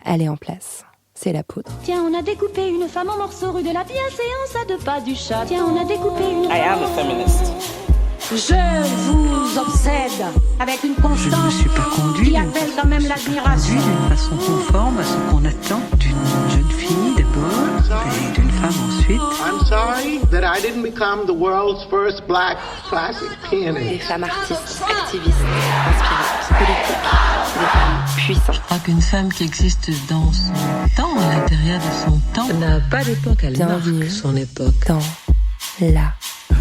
elle est en place. C'est la poudre. Tiens, on a découpé une femme en morceaux rue de la bienséance à 2 pas du chat. Tiens, on a découpé une femme... I am a feminist. Je vous obsède avec une constance je ne me suis pas conduit qui appelle quand même l'admiration. D'une façon conforme à ce qu'on attend d'une jeune fille d'abord et d'une femme ensuite. I'm sorry that I didn't become the world's first black classic pianist. Des femmes artistes, activistes, inspirantes, politiques, des femmes puissantes. Je crois qu'une femme qui existe dans son temps, à l'intérieur de son temps, n'a pas d'époque, elle marque son époque. Dans la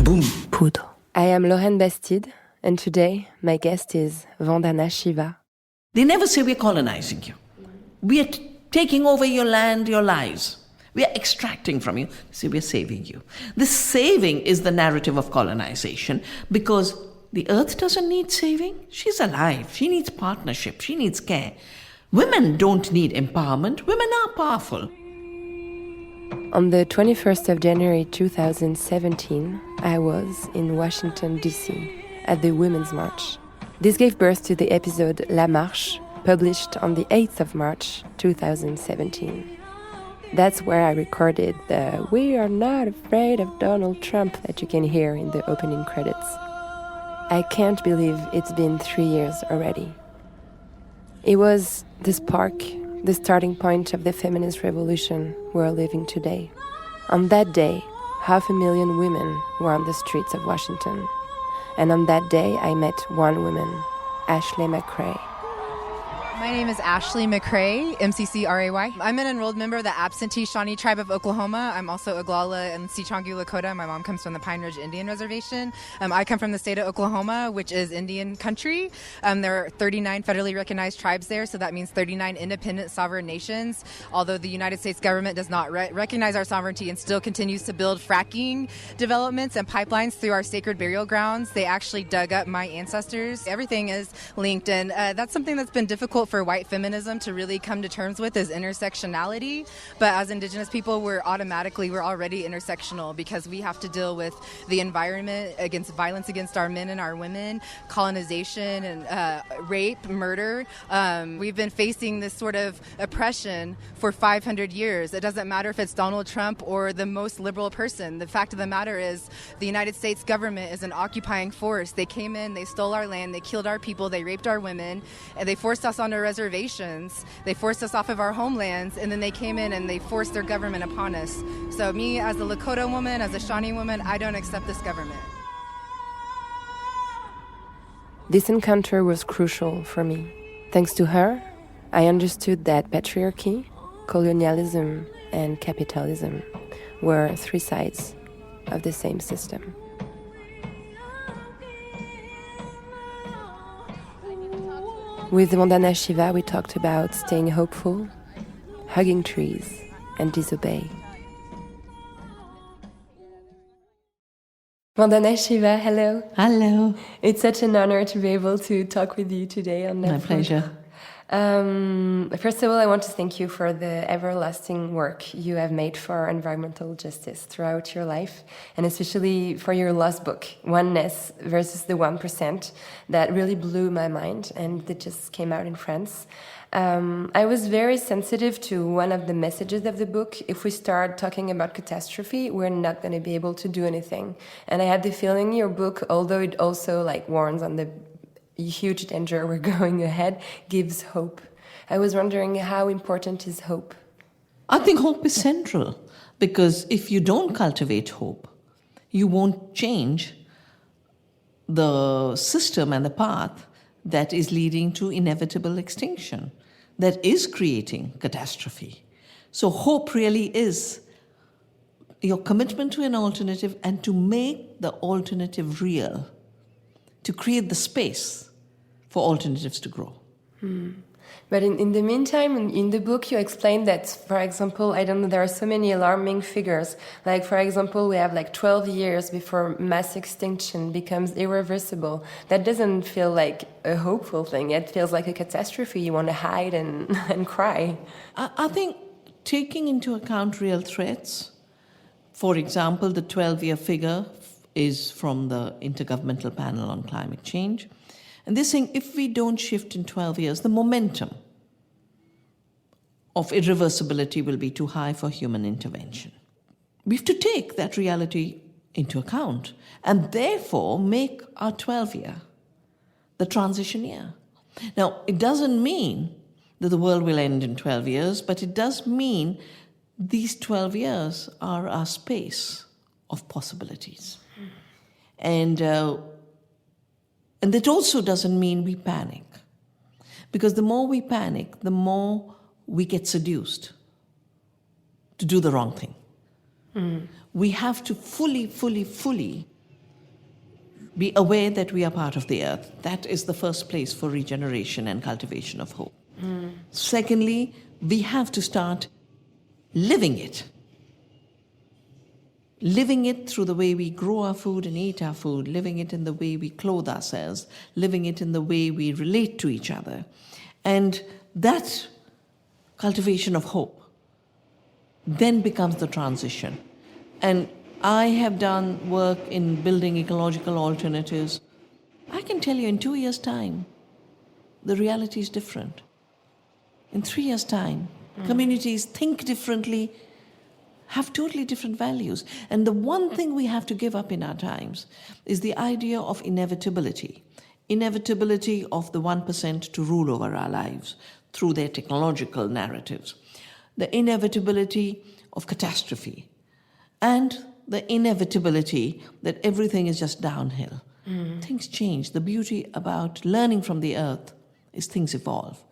Boum. poudre. I am Lauren Bastide, and today my guest is Vandana Shiva. They never say we're colonizing you. We are taking over your land, your lives. We are extracting from you. They say we're saving you. This saving is the narrative of colonization because the earth doesn't need saving. She's alive. She needs partnership. She needs care. Women don't need empowerment. Women are powerful. On the 21st of January 2017, I was in Washington D.C. at the Women's March. This gave birth to the episode Marche, published on the 8th of March 2017. That's where I recorded the "We are not afraid of Donald Trump" that you can hear in the opening credits. I can't believe it's been 3 years already. It was the spark, the starting point of the feminist revolution we're living today. On that day, 500,000 women were on the streets of Washington. And on that day, I met one woman, Ashley McCray. My name is Ashley McCray, MCCRAY. I'm an enrolled member of the absentee Shawnee tribe of Oklahoma. I'm also Oglala and Sicangu Lakota. My mom comes from the Pine Ridge Indian Reservation. I come from the state of Oklahoma, which is Indian country. There are 39 federally recognized tribes there, so that means 39 independent sovereign nations. Although the United States government does not recognize our sovereignty and still continues to build fracking developments and pipelines through our sacred burial grounds, they actually dug up my ancestors. Everything is linked, and that's something that's been difficult for white feminism to really come to terms with, is intersectionality. But as Indigenous people, we're already intersectional because we have to deal with the environment, against violence against our men and our women, colonization and rape, murder. We've been facing this sort of oppression for 500 years. It doesn't matter if it's Donald Trump or the most liberal person. The fact of the matter is the United States government is an occupying force. They came in, they stole our land, they killed our people, they raped our women, and they forced us onto reservations. They forced us off of our homelands, and then they came in and they forced their government upon us. So me, as a Lakota woman, as a Shawnee woman, I don't accept this government. This encounter was crucial for me. Thanks to her, I understood that patriarchy, colonialism, and capitalism were 3 sides of the same system. With Vandana Shiva, we talked about staying hopeful, hugging trees, and disobey. Vandana Shiva, hello. Hello. It's such an honor to be able to talk with you today on My pleasure. First of all, I want to thank you for the everlasting work you have made for environmental justice throughout your life, and especially for your last book, Oneness versus the 1%, that really blew my mind, and it just came out in France. I was very sensitive to one of the messages of the book. If we start talking about catastrophe, we're not going to be able to do anything. And I had the feeling your book, although it also warns on the huge danger we're going ahead, gives hope. I was wondering, how important is hope? I think hope is central, because if you don't cultivate hope, you won't change the system and the path that is leading to inevitable extinction, that is creating catastrophe. So hope really is your commitment to an alternative and to make the alternative real, to create the space for alternatives to grow. But in the meantime, in the book, you explain that, for example, there are so many alarming figures. Like, for example, we have 12 years before mass extinction becomes irreversible. That doesn't feel like a hopeful thing. It feels like a catastrophe. You want to hide and cry. I think taking into account real threats, for example, the 12-year figure is from the Intergovernmental Panel on Climate Change. And they're saying if we don't shift in 12 years, the momentum of irreversibility will be too high for human intervention. We have to take that reality into account and therefore make our 12-year the transition year. Now, it doesn't mean that the world will end in 12 years, but it does mean these 12 years are our space of possibilities. And that also doesn't mean we panic. Because the more we panic, the more we get seduced to do the wrong thing. We have to fully be aware that we are part of the earth. That is the first place for regeneration and cultivation of hope. Secondly, we have to start living it. Living it through the way we grow our food and eat our food, living it in the way we clothe ourselves, living it in the way we relate to each other. And that cultivation of hope then becomes the transition. And I have done work in building ecological alternatives. I can tell you in 2 years' time, the reality is different. In 3 years' time, communities think differently, have totally different values. And the one thing we have to give up in our times is the idea of inevitability. Inevitability of the 1% to rule over our lives through their technological narratives. The inevitability of catastrophe. And the inevitability that everything is just downhill. Things change. The beauty about learning from the earth is things evolve.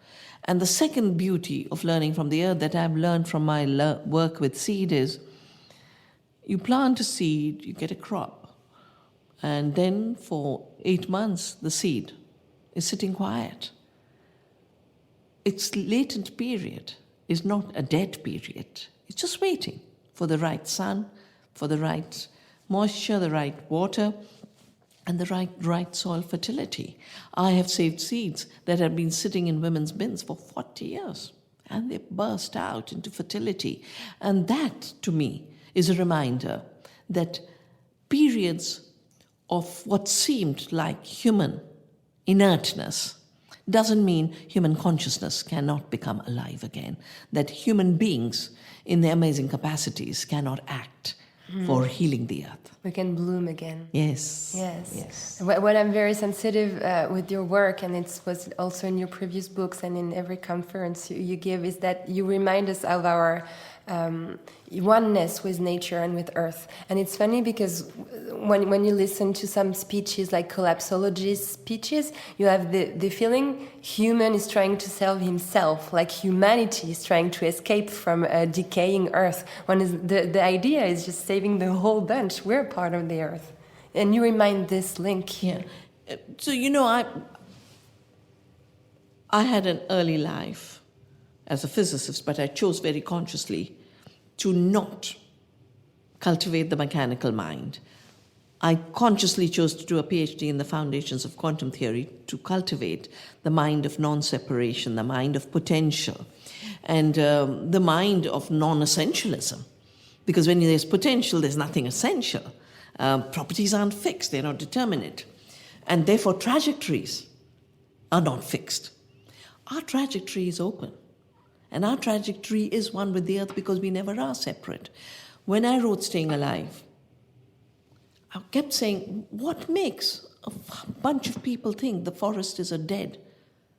And the second beauty of learning from the earth that I've learned from my work with seed is you plant a seed, you get a crop. And then for 8 months, the seed is sitting quiet. Its latent period is not a dead period. It's just waiting for the right sun, for the right moisture, the right water, and the right soil fertility. I have saved seeds that have been sitting in women's bins for 40 years, and they burst out into fertility. And that, to me, is a reminder that periods of what seemed like human inertness doesn't mean human consciousness cannot become alive again, that human beings in their amazing capacities cannot act for healing the earth. We can bloom again. Yes. Yes. What I'm very sensitive with your work, and it was also in your previous books and in every conference you give, is that you remind us of our oneness with nature and with earth. And it's funny because when you listen to some speeches, like collapsology speeches, you have the feeling human is trying to save himself, like humanity is trying to escape from a decaying earth. When the idea is just saving the whole bunch. We're part of the earth. And you remind this link. Yeah. So, I had an early life as a physicist, but I chose very consciously to not cultivate the mechanical mind. I consciously chose to do a PhD in the foundations of quantum theory to cultivate the mind of non-separation, the mind of potential, and the mind of non-essentialism. Because when there's potential, there's nothing essential. Properties aren't fixed, they're not determinate. And therefore, trajectories are not fixed. Our trajectory is open. And our trajectory is one with the earth because we never are separate. When I wrote Staying Alive, I kept saying, what makes a bunch of people think the forest is a dead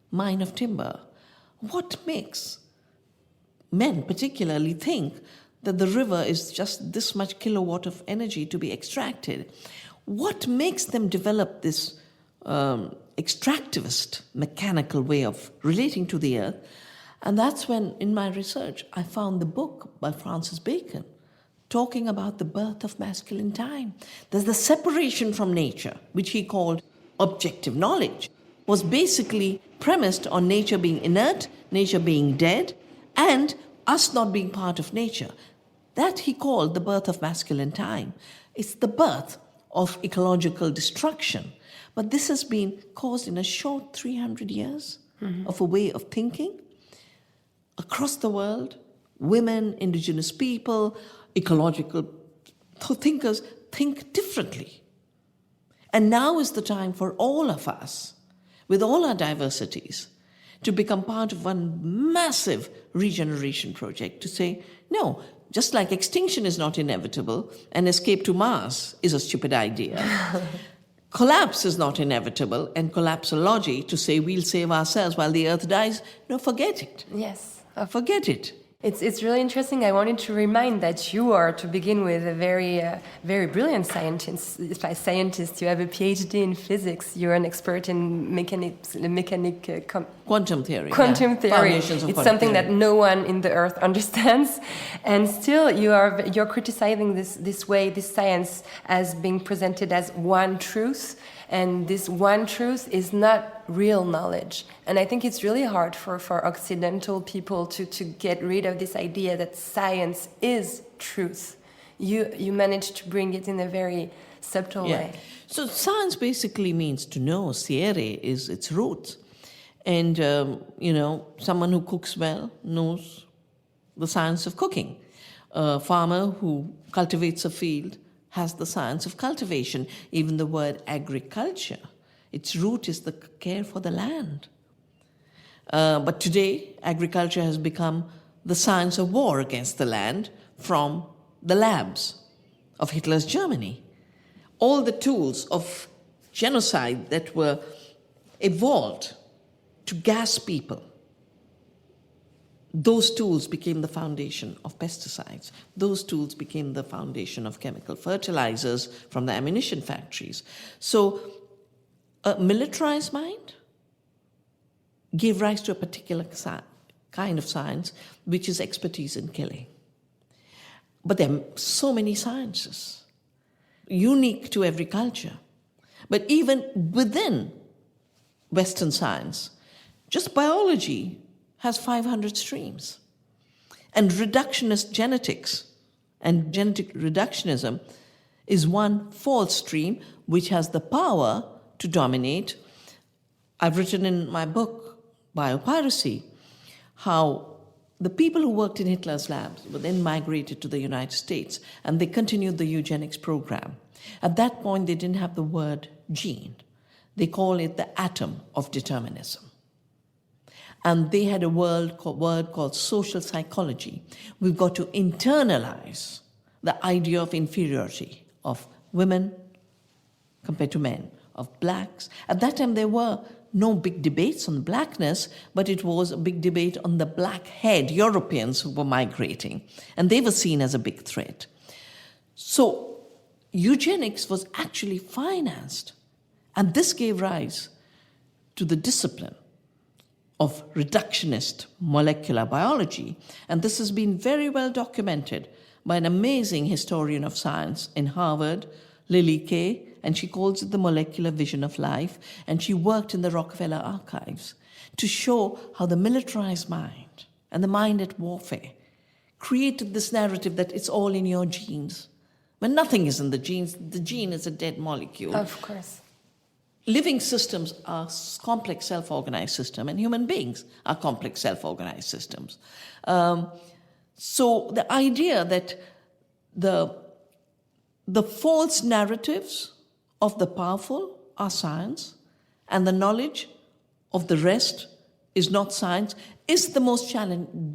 mine of timber? What makes men particularly think that the river is just this much kilowatt of energy to be extracted? What makes them develop this extractivist, mechanical way of relating to the earth? And that's when, in my research, I found the book by Francis Bacon talking about the birth of masculine time. There's the separation from nature, which he called objective knowledge, was basically premised on nature being inert, nature being dead, and us not being part of nature. That he called the birth of masculine time. It's the birth of ecological destruction. But this has been caused in a short 300 years of a way of thinking. Across the world, women, indigenous people, ecological thinkers think differently. And now is the time for all of us, with all our diversities, to become part of one massive regeneration project, to say, no, just like extinction is not inevitable and escape to Mars is a stupid idea, collapse is not inevitable, and collapsology, to say we'll save ourselves while the earth dies, no, forget it. Yes. Forget it. It's really interesting. I wanted to remind that you are, to begin with, a very brilliant scientist. You have a PhD in physics. You're an expert in Quantum theory. Quantum theory. Foundations of it's quantum something theory that no one in the earth understands, and still you're criticizing this science as being presented as one truth. And this one truth is not real knowledge. And I think it's really hard for Occidental people to get rid of this idea that science is truth. You managed to bring it in a very subtle way. So science basically means to know. Siere is its root. And, someone who cooks well knows the science of cooking. A farmer who cultivates a field has the science of cultivation. Even the word agriculture, its root is the care for the land. But today, agriculture has become the science of war against the land from the labs of Hitler's Germany. All the tools of genocide that were evolved to gas people, those tools became the foundation of pesticides. Those tools became the foundation of chemical fertilizers from the ammunition factories. So a militarized mind gave rise to a particular kind of science, which is expertise in killing. But there are so many sciences, unique to every culture. But even within Western science, just biology has 500 streams. And reductionist genetics and genetic reductionism is one false stream which has the power to dominate. I've written in my book, Biopiracy, how the people who worked in Hitler's labs were then migrated to the United States, and they continued the eugenics program. At that point, they didn't have the word gene. They call it the atom of determinism. And they had a word called social psychology. We've got to internalize the idea of inferiority of women compared to men, of blacks. At that time, there were no big debates on blackness, but it was a big debate on the black-haired Europeans who were migrating, and they were seen as a big threat. So eugenics was actually financed, and this gave rise to the discipline of reductionist molecular biology. And this has been very well documented by an amazing historian of science in Harvard, Lily Kay, and she calls it the molecular vision of life. And she worked in the Rockefeller archives to show how the militarized mind and the mind at warfare created this narrative that it's all in your genes. When nothing is in the genes, the gene is a dead molecule. Of course. Living systems are complex self-organized systems, and human beings are complex self-organized systems. So the idea that the false narratives of the powerful are science, and the knowledge of the rest is not science, is the most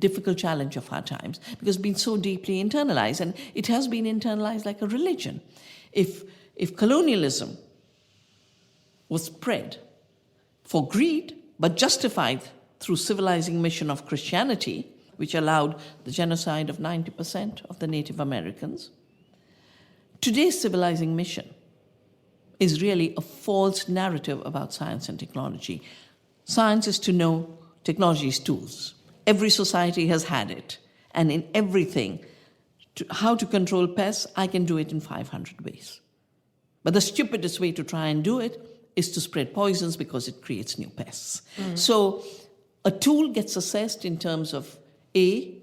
difficult challenge of our times, because it's been so deeply internalized, and it has been internalized like a religion. If colonialism was spread for greed, but justified through civilizing mission of Christianity, which allowed the genocide of 90% of the Native Americans. Today's civilizing mission is really a false narrative about science and technology. Science is to know, technology is tools. Every society has had it. And in everything, how to control pests, I can do it in 500 ways. But the stupidest way to try and do it is to spread poisons because it creates new pests. So a tool gets assessed in terms of A,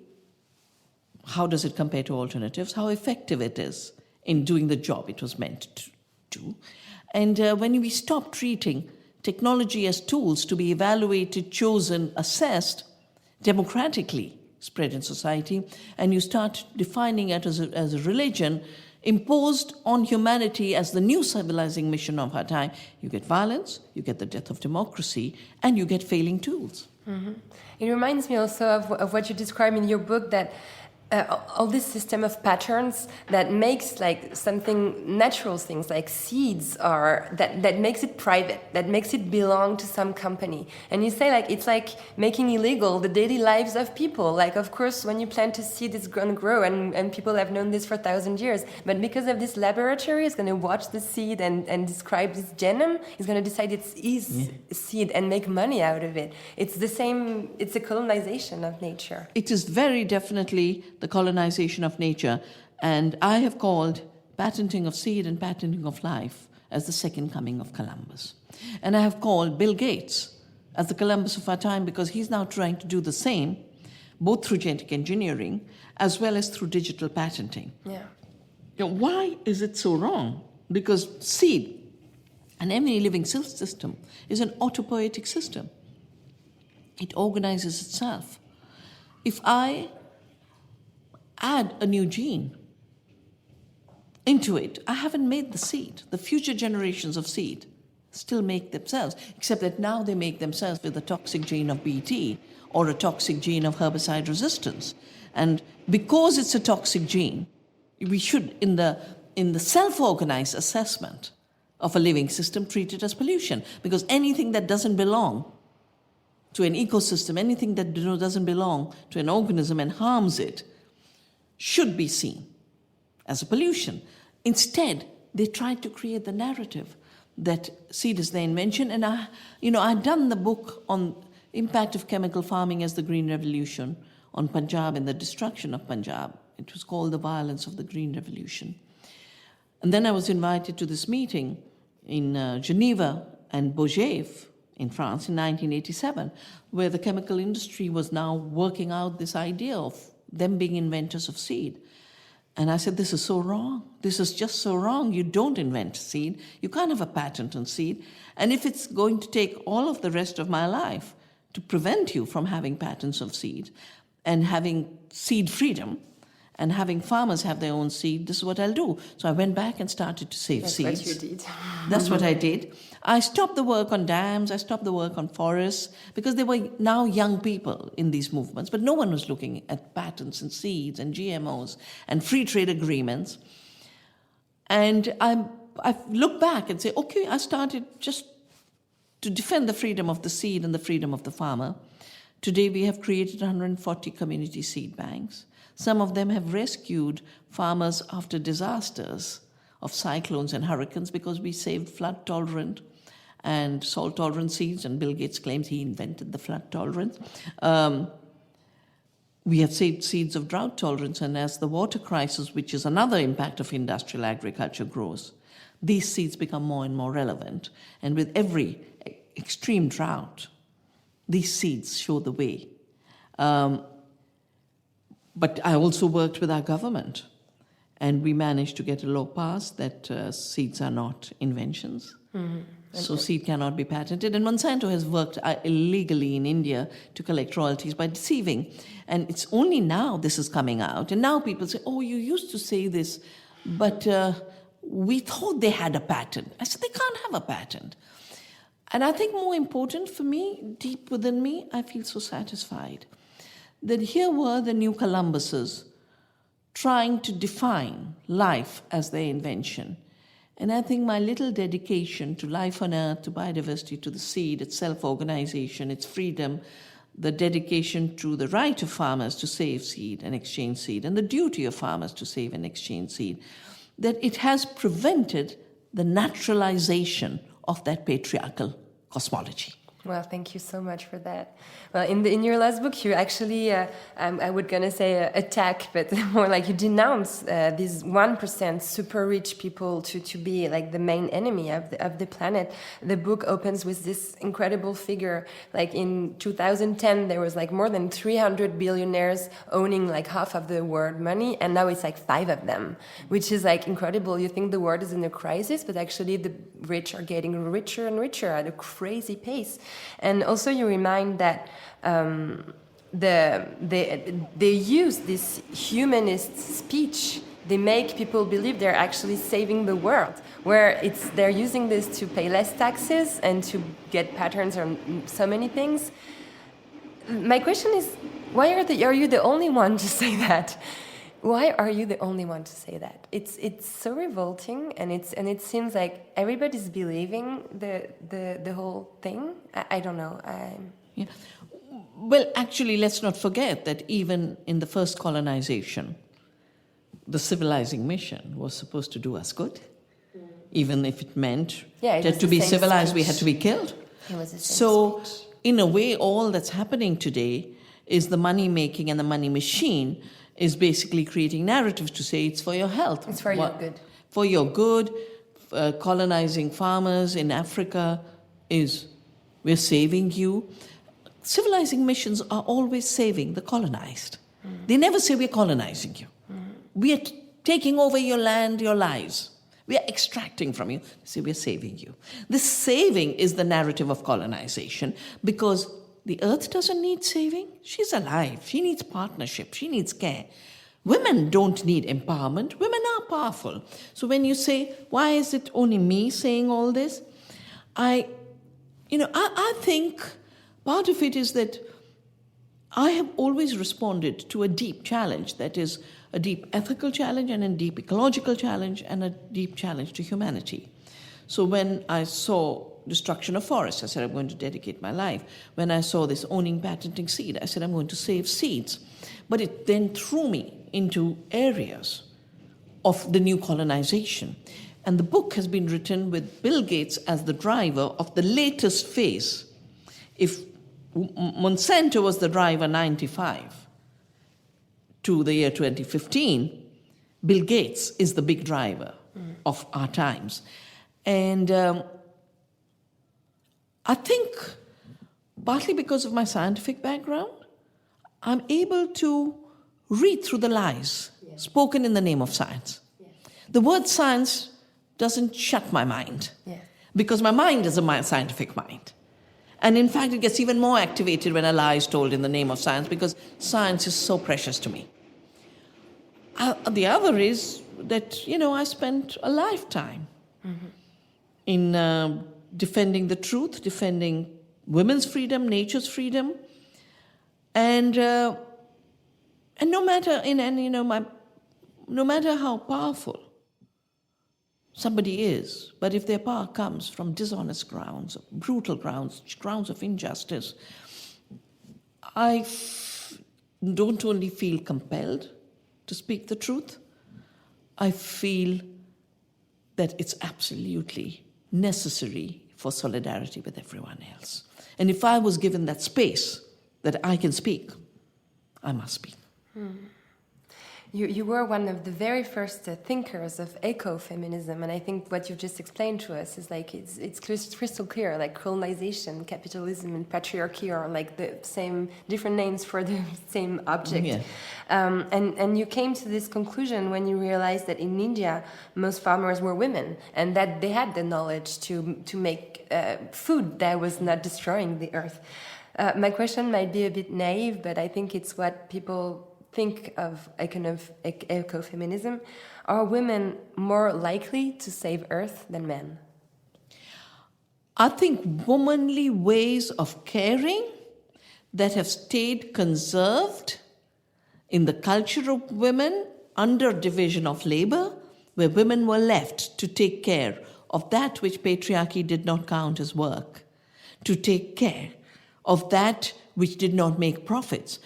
how does it compare to alternatives, how effective it is in doing the job it was meant to do. And when we stop treating technology as tools to be evaluated, chosen, assessed, democratically spread in society, and you start defining it as a religion, imposed on humanity as the new civilizing mission of our time, you get violence, you get the death of democracy, and you get failing tools. It reminds me also of what you describe in your book, that all this system of patterns that makes like something natural things like seeds are that makes it private, that makes it belong to some company. And you say like it's like making illegal the daily lives of people. Like of course when you plant a seed it's going to grow, and people have known this for 1,000 years, but because of this laboratory it's going to watch the seed and describe this genome, it's going to decide it's his seed and make money out of it. It's the same, it's a colonization of nature. It is very definitely the colonization of nature, and I have called patenting of seed and patenting of life as the second coming of Columbus. And I have called Bill Gates as the Columbus of our time, because he's now trying to do the same, both through genetic engineering as well as through digital patenting. Yeah. You know, why is it so wrong? Because seed and every living system is an autopoietic system. It organizes itself. If I add a new gene into it, I haven't made the seed. The future generations of seed still make themselves, except that now they make themselves with a toxic gene of Bt or a toxic gene of herbicide resistance. And because it's a toxic gene, we should, in the self-organized assessment of a living system, treat it as pollution, because anything that doesn't belong to an ecosystem, anything that doesn't belong to an organism and harms it, should be seen as a pollution. Instead, they tried to create the narrative that seed is their invention. And I'd done the book on impact of chemical farming as the Green Revolution on Punjab and the destruction of Punjab. It was called The Violence of the Green Revolution. And then I was invited to this meeting in Geneva and Beaugèvre in France in 1987, where the chemical industry was now working out this idea of them being inventors of seed. And I said, this is so wrong. This is just so wrong. You don't invent seed. You can't have a patent on seed. And if it's going to take all of the rest of my life to prevent you from having patents of seed and having seed freedom and having farmers have their own seed, this is what I'll do. So I went back and started to save seeds. That's what you did. That's what I did. I stopped the work on dams, I stopped the work on forests, because there were now young people in these movements, but no one was looking at patents and seeds and GMOs and free trade agreements. And I look back and say, okay, I started just to defend the freedom of the seed and the freedom of the farmer. Today we have created 140 community seed banks. Some of them have rescued farmers after disasters of cyclones and hurricanes, because we saved flood-tolerant and salt-tolerant seeds, and Bill Gates claims he invented the flood tolerance. We have saved seeds of drought tolerance, and as the water crisis, which is another impact of industrial agriculture, grows, these seeds become more and more relevant. And with every extreme drought, these seeds show the way. But I also worked with our government, and we managed to get a law passed that seeds are not inventions. Mm-hmm. So seed cannot be patented. And Monsanto has worked illegally in India to collect royalties by deceiving. And it's only now this is coming out. And now people say, oh, you used to say this, but we thought they had a patent. I said, they can't have a patent. And I think more important for me, deep within me, I feel so satisfied that here were the new Columbuses trying to define life as their invention. And I think my little dedication to life on earth, to biodiversity, to the seed, its self-organization, its freedom, the dedication to the right of farmers to save seed and exchange seed, and the duty of farmers to save and exchange seed, that it has prevented the naturalization of that patriarchal cosmology. Well, thank you so much for that. Well, in your last book, you actually, I would gonna say attack, but more like you denounce these 1% super rich people to be like the main enemy of the planet. The book opens with this incredible figure. Like in 2010, there was like more than 300 billionaires owning like half of the world money, and now it's like 5 of them, which is like incredible. You think the world is in a crisis, but actually the rich are getting richer and richer at a crazy pace. And also you remind that they use this humanist speech. They make people believe they're actually saving the world, where they're using this to pay less taxes and to get patterns on so many things. My question is, why are you the only one to say that? Why are you the only one to say that? It's so revolting, and it seems like everybody's believing the whole thing. I don't know. Yeah. Well, actually, let's not forget that even in the first colonization, the civilizing mission was supposed to do us good, even if it meant that to be civilized, we had to be killed. So, in a way, all that's happening today is the money making and the money machine is basically creating narratives to say it's for your health. It's for your good. For your good. Colonizing farmers in Africa is, we're saving you. Civilizing missions are always saving the colonized. They never say we're colonizing you. We are taking over your land, your lives. We are extracting from you. They say we're saving you. This saving is the narrative of colonization, because the earth doesn't need saving. She's alive. She needs partnership. She needs care. Women don't need empowerment. Women are powerful. So when you say, why is it only me saying all this? I think part of it is that I have always responded to a deep challenge, that is a deep ethical challenge and a deep ecological challenge and a deep challenge to humanity. So when I saw destruction of forests, I said, I'm going to dedicate my life. When I saw this owning, patenting seed, I said, I'm going to save seeds. But it then threw me into areas of the new colonization. And the book has been written with Bill Gates as the driver of the latest phase. If Monsanto was the driver 95 to the year 2015, Bill Gates is the big driver of our times. And I think, partly because of my scientific background, I'm able to read through the lies spoken in the name of science. The word science doesn't shut my mind, because my mind is a scientific mind. And in fact, it gets even more activated when a lie is told in the name of science, because science is so precious to me. The other is that, I spent a lifetime in defending the truth, defending women's freedom, nature's freedom, and no matter no matter how powerful somebody is, but if their power comes from dishonest grounds, brutal grounds of injustice, I don't only feel compelled to speak the truth, I feel that it's absolutely necessary for solidarity with everyone else. And if I was given that space that I can speak, I must speak. You were one of the very first thinkers of ecofeminism, and I think what you've just explained to us is like it's crystal clear. Like colonization, capitalism, and patriarchy are like the same, different names for the same object. Yeah. And you came to this conclusion when you realized that in India most farmers were women, and that they had the knowledge to make food that was not destroying the earth. My question might be a bit naive, but I think it's what people think of ecofeminism. Are women more likely to save Earth than men? I think womanly ways of caring that have stayed conserved in the culture of women under division of labor, where women were left to take care of that which patriarchy did not count as work, to take care of that which did not make profits.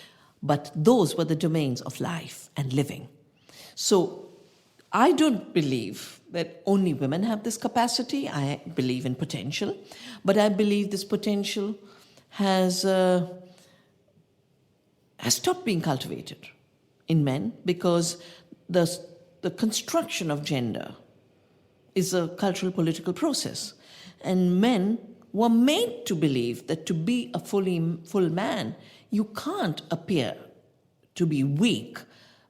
But those were the domains of life and living. So I don't believe that only women have this capacity. I believe in potential. But I believe this potential has stopped being cultivated in men, because the construction of gender is a cultural political process. And men were made to believe that to be a full man, you can't appear to be weak,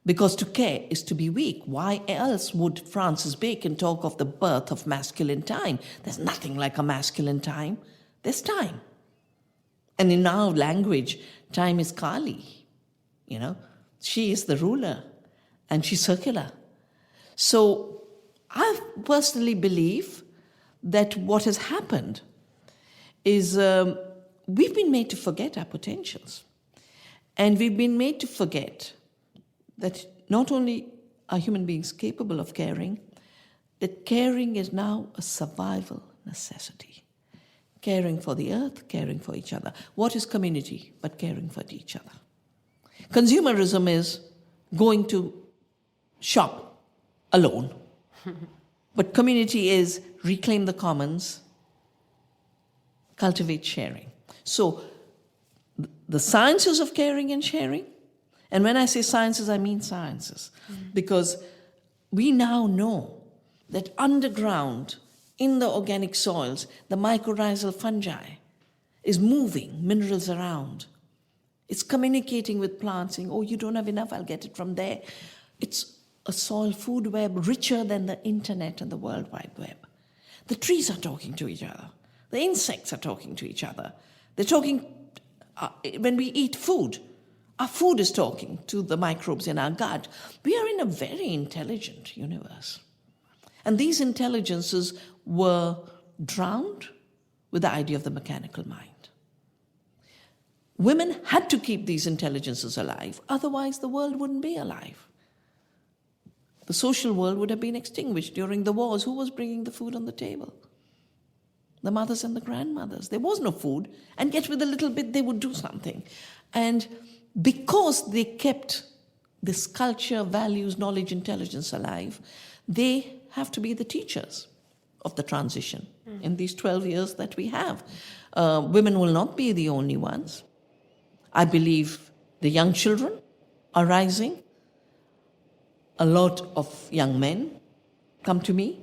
because to care is to be weak. Why else would Francis Bacon talk of the birth of masculine time? There's nothing like a masculine time. There's time. And in our language, time is Kali. She is the ruler, and she's circular. So I personally believe that what has happened is we've been made to forget our potentials. And we've been made to forget that not only are human beings capable of caring, that caring is now a survival necessity. Caring for the earth, caring for each other. What is community but caring for each other? Consumerism is going to shop alone. But community is reclaim the commons, cultivate sharing. So the sciences of caring and sharing, and when I say sciences, I mean sciences, because we now know that underground, in the organic soils, the mycorrhizal fungi is moving minerals around. It's communicating with plants, saying, oh, you don't have enough, I'll get it from there. It's a soil food web richer than the internet and the World Wide Web. The trees are talking to each other. The insects are talking to each other. They're talking, when we eat food, our food is talking to the microbes in our gut. We are in a very intelligent universe. And these intelligences were drowned with the idea of the mechanical mind. Women had to keep these intelligences alive, otherwise the world wouldn't be alive. The social world would have been extinguished during the wars. Who was bringing the food on the table? The mothers and the grandmothers. There was no food, and yet with a little bit they would do something. And because they kept this culture, values, knowledge, intelligence alive, they have to be the teachers of the transition in these 12 years that we have. Women will not be the only ones. I believe the young children are rising. A lot of young men come to me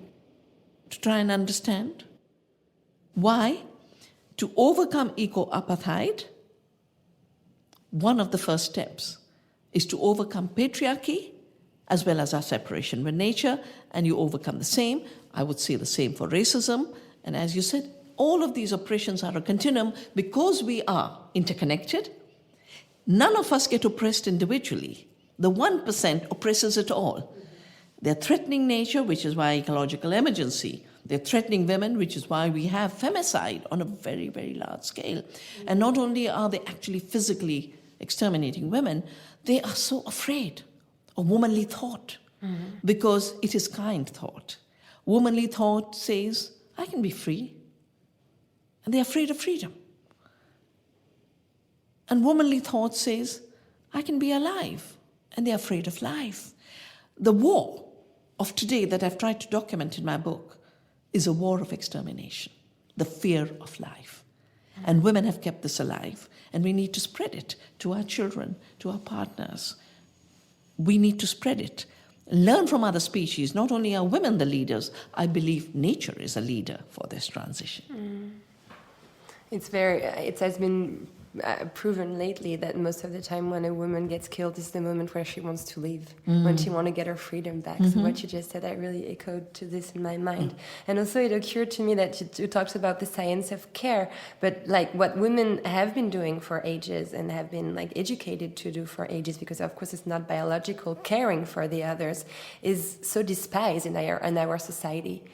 to try and understand why. To overcome eco-apartheid, one of the first steps is to overcome patriarchy as well as our separation with nature, and you overcome the same. I would say the same for racism. And as you said, all of these oppressions are a continuum because we are interconnected. None of us get oppressed individually. The 1% oppresses it all. They're threatening nature, which is why ecological emergency. They're threatening women, which is why we have femicide on a very, very large scale. And not only are they actually physically exterminating women, they are so afraid of womanly thought because it is kind thought. Womanly thought says, I can be free. And they're afraid of freedom. And womanly thought says, I can be alive. And they're afraid of life. The war of today that I've tried to document in my book is a war of extermination, the fear of life. And women have kept this alive, and we need to spread it to our children, to our partners. We need to spread it. Learn from other species. Not only are women the leaders, I believe nature is a leader for this transition. It has been proven lately that most of the time when a woman gets killed is the moment where she wants to leave, when she wants to get her freedom back. So what you just said, I really echoed to this in my mind. And also it occurred to me that you talked about the science of care, but like what women have been doing for ages and have been like educated to do for ages, because of course it's not biological, caring for the others is so despised in our society.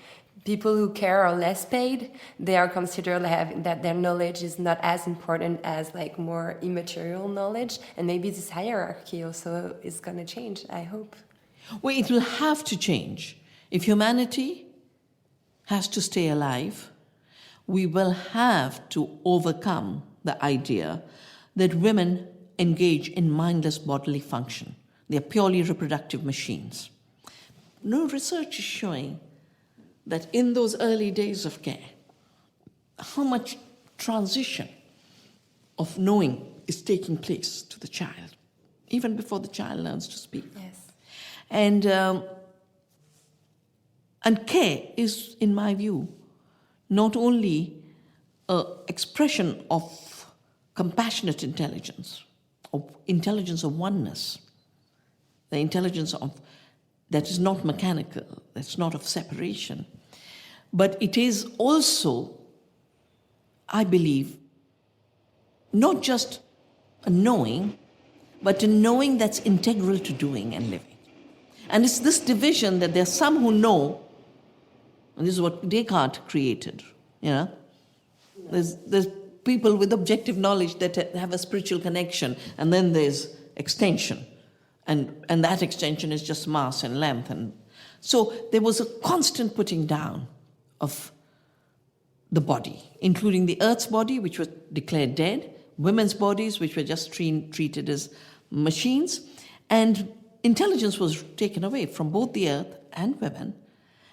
People who care are less paid. They are considered that their knowledge is not as important as like more immaterial knowledge. And maybe this hierarchy also is going to change, I hope. Well, it will have to change. If humanity has to stay alive, we will have to overcome the idea that women engage in mindless bodily function. They are purely reproductive machines. No research is showing that in those early days of care, how much transition of knowing is taking place to the child, even before the child learns to speak. Yes. And care is, in my view, not only an expression of compassionate intelligence, of intelligence of oneness, the intelligence of that is not mechanical, that's not of separation. But it is also, I believe, not just a knowing, but a knowing that's integral to doing and living. And it's this division that there are some who know, and this is what Descartes created, you know. There's people with objective knowledge that have a spiritual connection, and then there's extension. And that extension is just mass and length. And so there was a constant putting down of the body, including the earth's body, which was declared dead, women's bodies, which were just treated as machines, and intelligence was taken away from both the earth and women.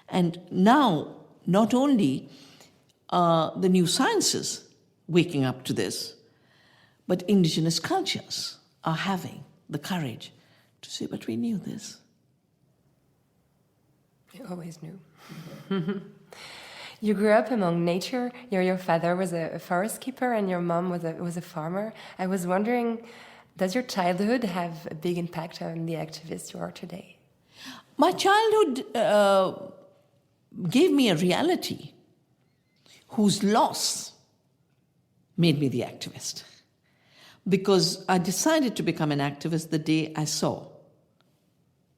And now, not only are the new sciences waking up to this, but indigenous cultures are having the courage to say, but we knew this. You always knew. You grew up among nature. Your father was a forest keeper and your mom was a farmer. I was wondering, does your childhood have a big impact on the activist you are today? My childhood gave me a reality whose loss made me the activist. Because I decided to become an activist the day I saw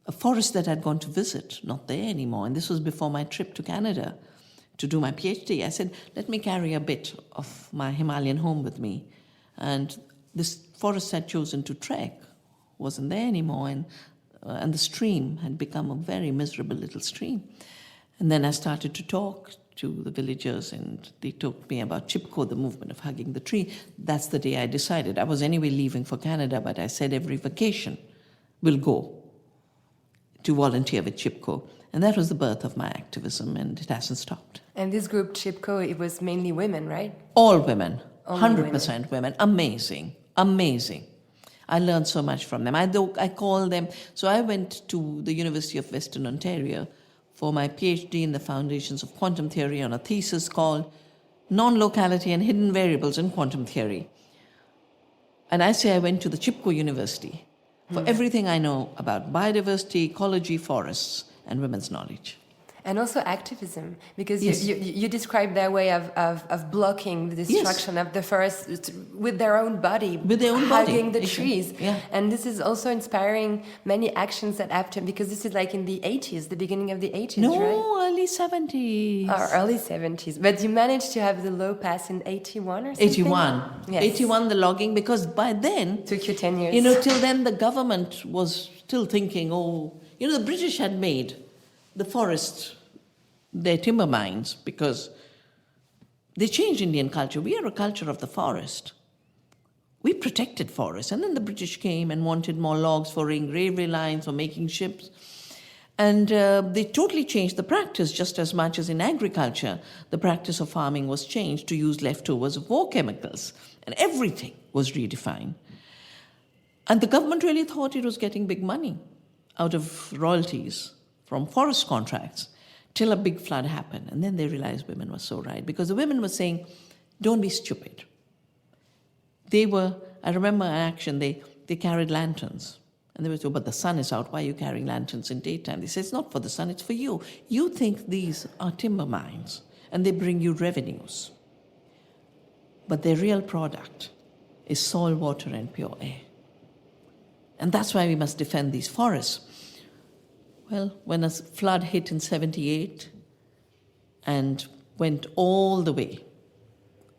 a forest that I'd gone to visit, not there anymore. And this was before my trip to Canada to do my PhD. I said, let me carry a bit of my Himalayan home with me. And this forest I'd chosen to trek wasn't there anymore. And the stream had become a very miserable little stream. And then I started to talk to the villagers, and they told me about Chipko, the movement of hugging the tree. That's the day I decided. I was anyway leaving for Canada, but I said every vacation we'll go to volunteer with Chipko. And that was the birth of my activism, and it hasn't stopped. And this group, Chipko, it was mainly women, right? All women, Only 100% women. Amazing, amazing. I learned so much from them. I call them, so I went to the University of Western Ontario for my PhD in the foundations of quantum theory on a thesis called Non-Locality and Hidden Variables in Quantum Theory. And I say I went to the Chipko University for everything I know about biodiversity, ecology, forests, and women's knowledge. And also activism, because Yes. you describe their way of blocking the destruction of the forest with their own body, With their own body. hugging the Exactly. trees. Yeah. And this is also inspiring many actions that happen, because this is like in the 80s, the beginning of the 80s, No, right? early 70s. Or early 70s. But you managed to have the law pass in 81 or something? 81. Yes. 81, the logging, because by then, Took you 10 years. till then the government was still thinking, the British had made the forest their timber mines because they changed Indian culture. We are a culture of the forest. We protected forests. And then the British came and wanted more logs for railway lines or making ships. And they totally changed the practice, just as much as in agriculture, the practice of farming was changed to use leftovers of war chemicals. And everything was redefined. And the government really thought it was getting big money out of royalties from forest contracts, till a big flood happened. And then they realized women were so right, because the women were saying, don't be stupid. I remember an action, they carried lanterns. And they were told, but the sun is out, why are you carrying lanterns in daytime? They said, it's not for the sun, it's for you. You think these are timber mines, and they bring you revenues. But their real product is soil, water, and pure air. And that's why we must defend these forests. Well, when a flood hit in 78 and went all the way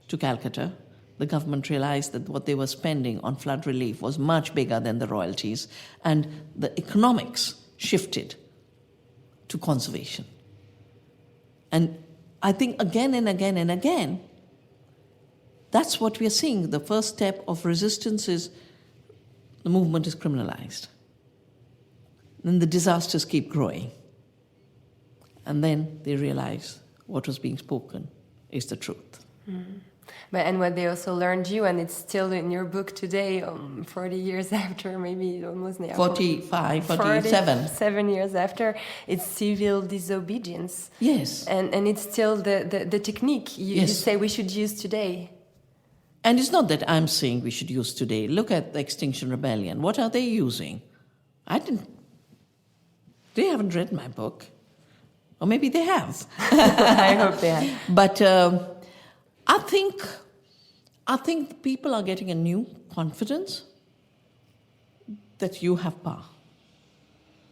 to Calcutta, the government realized that what they were spending on flood relief was much bigger than the royalties, and the economics shifted to conservation. And I think again and again and again, that's what we are seeing. The first step of resistance is the movement is criminalized. Then the disasters keep growing. And then they realize what was being spoken is the truth. Mm. And what they also learned you, and it's still in your book today, 40 years after, maybe almost now. 45, 47. 7 years after, it's civil disobedience. Yes. And it's still the technique you say we should use today. And it's not that I'm saying we should use today. Look at the Extinction Rebellion. What are they using? They haven't read my book. Or maybe they have. I hope they have. But I think people are getting a new confidence that you have power.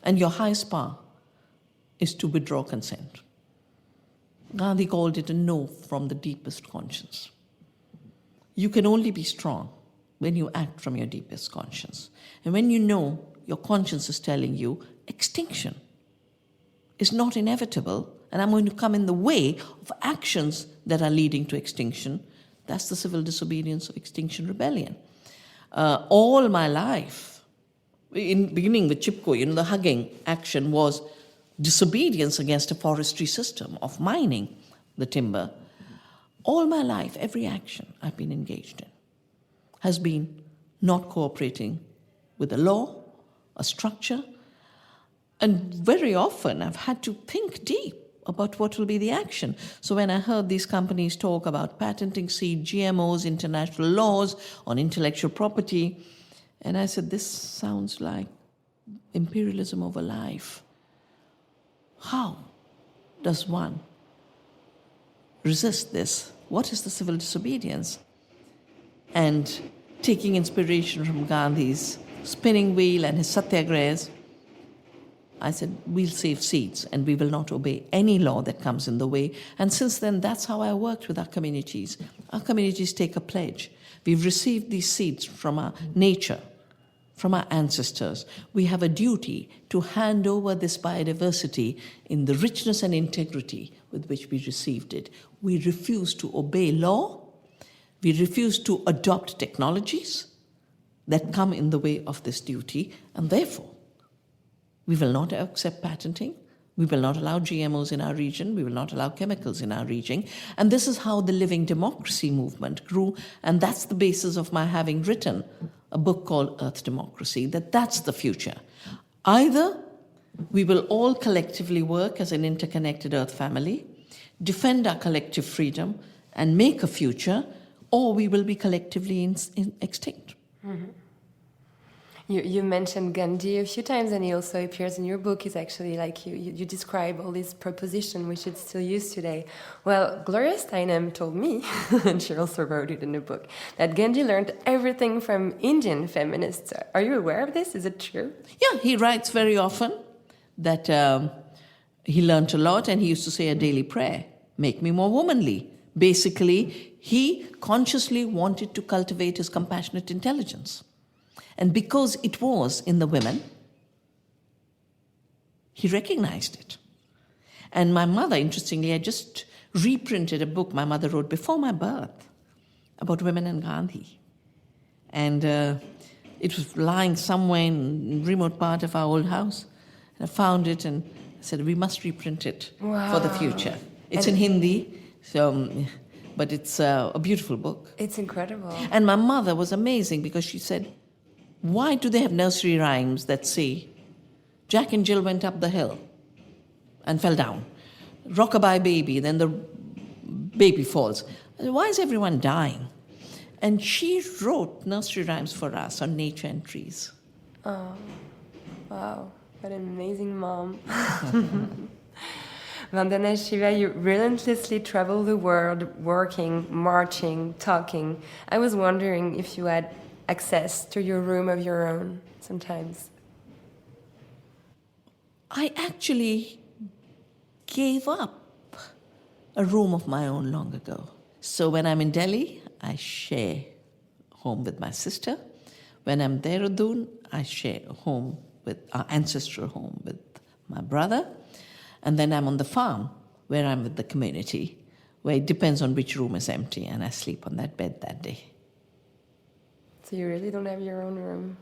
And your highest power is to withdraw consent. Gandhi called it a no from the deepest conscience. you can only be strong when you act from your deepest conscience. And when you know your conscience is telling you extinction is not inevitable, and I'm going to come in the way of actions that are leading to extinction, that's the civil disobedience of Extinction Rebellion. All my life, beginning with Chipko, the hugging action was disobedience against a forestry system of mining the timber. All my life, every action I've been engaged in has been not cooperating with the law, a structure, and very often I've had to think deep about what will be the action. So when I heard these companies talk about patenting seed, GMOs, international laws on intellectual property, and I said, this sounds like imperialism over life. How does one resist this? What is the civil disobedience? And taking inspiration from Gandhi's spinning wheel and his satyagrahas, I said, we'll save seeds and we will not obey any law that comes in the way. And since then, that's how I worked with our communities. Our communities take a pledge. We've received these seeds from our nature, from our ancestors. We have a duty to hand over this biodiversity in the richness and integrity with which we received it. We refuse to obey law. We refuse to adopt technologies that come in the way of this duty, and therefore, we will not accept patenting. We will not allow GMOs in our region. We will not allow chemicals in our region. And this is how the Living Democracy movement grew, and that's the basis of my having written a book called Earth Democracy, that's the future. Either we will all collectively work as an interconnected Earth family, defend our collective freedom, and make a future, or we will be collectively extinct. Mm-hmm. You mentioned Gandhi a few times, and he also appears in your book. It's actually like you describe all these propositions which is still used today. Well, Gloria Steinem told me, and she also wrote it in the book, that Gandhi learned everything from Indian feminists. Are you aware of this? Is it true? Yeah, he writes very often that he learned a lot, and he used to say a daily prayer, make me more womanly. Basically, he consciously wanted to cultivate his compassionate intelligence. And because it was in the women, he recognized it. And my mother, interestingly, I just reprinted a book my mother wrote before my birth about women and Gandhi. And it was lying somewhere in a remote part of our old house. And I found it and said, we must reprint it for the future. It's in Hindi, but it's a beautiful book. It's incredible. And my mother was amazing because she said, why do they have nursery rhymes that say, Jack and Jill went up the hill and fell down? Rockabye baby, then the baby falls. Why is everyone dying? And she wrote nursery rhymes for us on nature and trees. Oh, wow. What an amazing mom. Vandana Shiva, you relentlessly travel the world, working, marching, talking. I was wondering if you had access to your room of your own sometimes. I actually gave up a room of my own long ago. So when I'm in Delhi, I share home with my sister. When I'm there, Dehradun, I share a home with our ancestral home with my brother. And then I'm on the farm where I'm with the community, where it depends on which room is empty, and I sleep on that bed that day. So you really don't have your own room?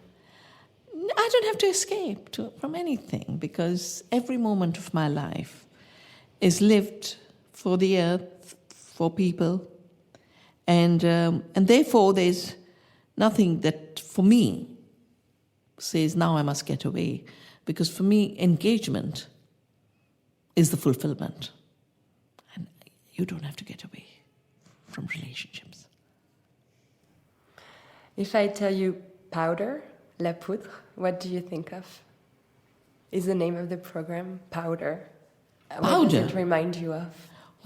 I don't have to escape from anything, because every moment of my life is lived for the earth, for people, and therefore there's nothing that, for me, says now I must get away, because for me, engagement is the fulfillment, and you don't have to get away from relationships. If I tell you powder, la poudre, what do you think of? Is the name of the program powder? What does it remind you of?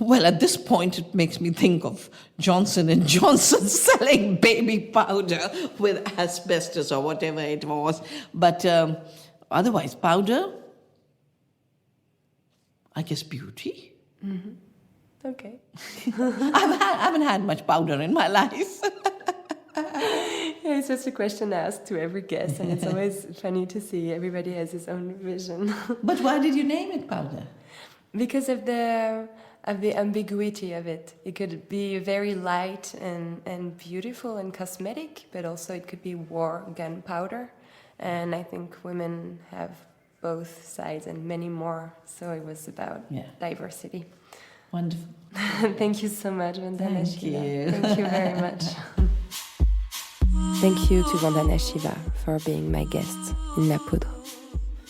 Well, at this point, it makes me think of Johnson & Johnson selling baby powder with asbestos or whatever it was. But otherwise, powder, I guess beauty. Mm-hmm. Okay. I haven't had much powder in my life. Yeah, it's just a question asked to every guest, and it's always funny to see everybody has his own vision. But why did you name it powder? Because of the ambiguity of it. It could be very light and beautiful and cosmetic, but also it could be war gunpowder. And I think women have both sides and many more. So it was about diversity. Wonderful. Thank you so much, Vandana Shiva. You. Thank you very much. Thank you to Vandana Shiva for being my guest in La Poudre.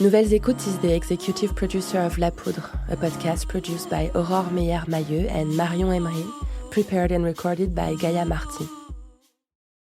Nouvelles Écoutes is the executive producer of La Poudre, a podcast produced by Aurore Meyer-Mailleux and Marion Emery, prepared and recorded by Gaia Marty.